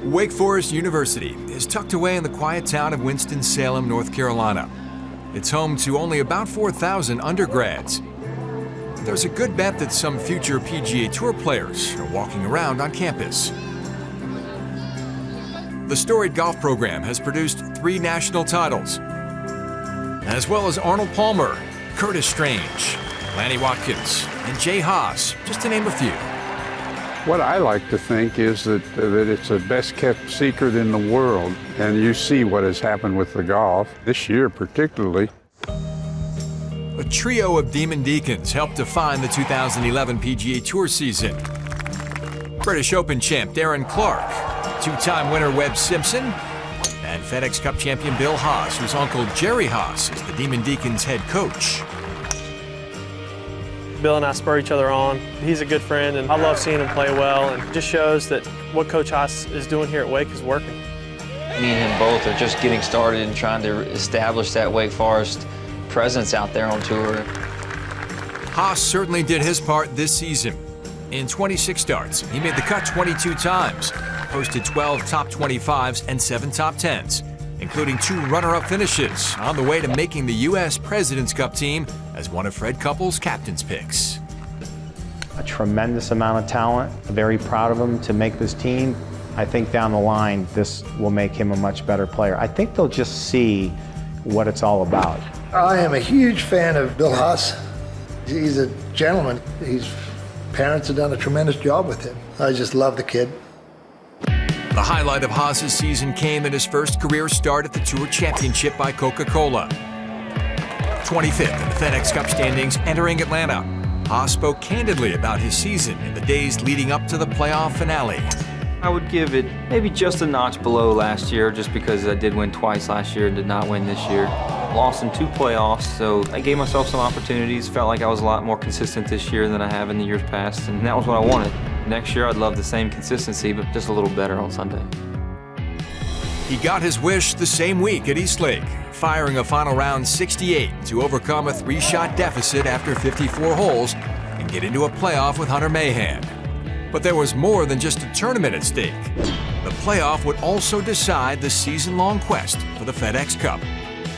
Wake Forest University is tucked away in the quiet town of Winston-Salem, North Carolina. It's home to only about 4,000 undergrads. There's a good bet that some future PGA Tour players are walking around on campus. The storied golf program has produced 3 national titles, as well as Arnold Palmer, Curtis Strange, Lanny Watkins, and Jay Haas, just to name a few. What I like to think is that it's the best kept secret in the world, and you see what has happened with the golf, this year particularly. A trio of Demon Deacons helped define the 2011 PGA Tour season. British Open champ Darren Clarke, 2-time winner Webb Simpson, and FedEx Cup champion Bill Haas, whose uncle Jerry Haas is the Demon Deacons head coach. Bill and I spur each other on. He's a good friend, and I love seeing him play well, and it just shows that what Coach Haas is doing here at Wake is working. Me and him both are just getting started and trying to establish that Wake Forest presence out there on tour. Haas certainly did his part this season. In 26 starts, he made the cut 22 times, posted 12 top 25s and 7 top 10s, including 2 runner-up finishes, on the way to making the U.S. President's Cup team as one of Fred Couples' captain's picks. A tremendous amount of talent. Very proud of him to make this team. I think down the line, this will make him a much better player. I think they'll just see what it's all about. I am a huge fan of Bill Haas. He's a gentleman. His parents have done a tremendous job with him. I just love the kid. The highlight of Haas's season came at his first career start at the Tour Championship by Coca-Cola. 25th in the FedEx Cup standings entering Atlanta, Haas spoke candidly about his season in the days leading up to the playoff finale. I would give it maybe just a notch below last year, just because I did win twice last year and did not win this year. Lost in 2 playoffs, so I gave myself some opportunities. Felt like I was a lot more consistent this year than I have in the years past, and that was what I wanted. Next year, I'd love the same consistency, but just a little better on Sunday. He got his wish the same week at East Lake, firing a final round 68 to overcome a 3-shot deficit after 54 holes and get into a playoff with Hunter Mahan. But there was more than just a tournament at stake. The playoff would also decide the season-long quest for the FedEx Cup.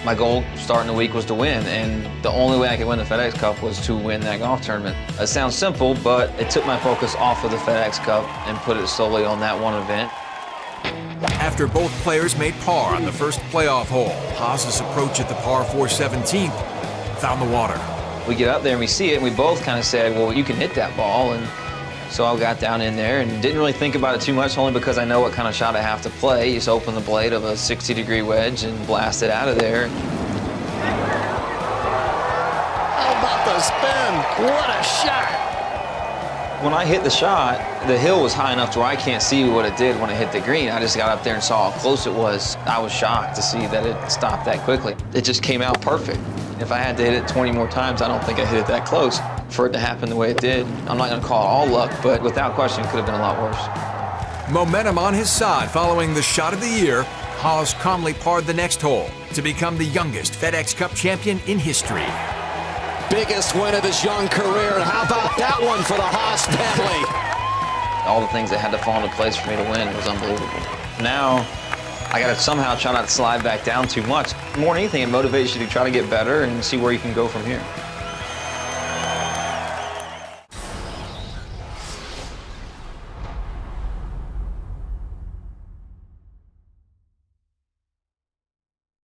My goal starting the week was to win, and the only way I could win the FedEx Cup was to win that golf tournament. It sounds simple, but it took my focus off of the FedEx Cup and put it solely on that one event. After both players made par on the first playoff hole, Haas's approach at the par 4 17th found the water. We get up there and we see it, and we both kind of said, well, you can hit that ball. And so I got down in there and didn't really think about it too much, only because I know what kind of shot I have to play. You just open the blade of a 60-degree wedge and blast it out of there. How about the spin? What a shot! When I hit the shot, the hill was high enough to where I can't see what it did when it hit the green. I just got up there and saw how close it was. I was shocked to see that it stopped that quickly. It just came out perfect. If I had to hit it 20 more times, I don't think I hit it that close. For it to happen the way it did, I'm not going to call it all luck, but without question, it could have been a lot worse. Momentum on his side following the shot of the year, Haas calmly parred the next hole to become the youngest FedEx Cup champion in history. Biggest win of his young career. How about that one for the Haas family? All the things that had to fall into place for me to win was unbelievable. Now, I got to somehow try not to slide back down too much. More than anything, it motivates you to try to get better and see where you can go from here.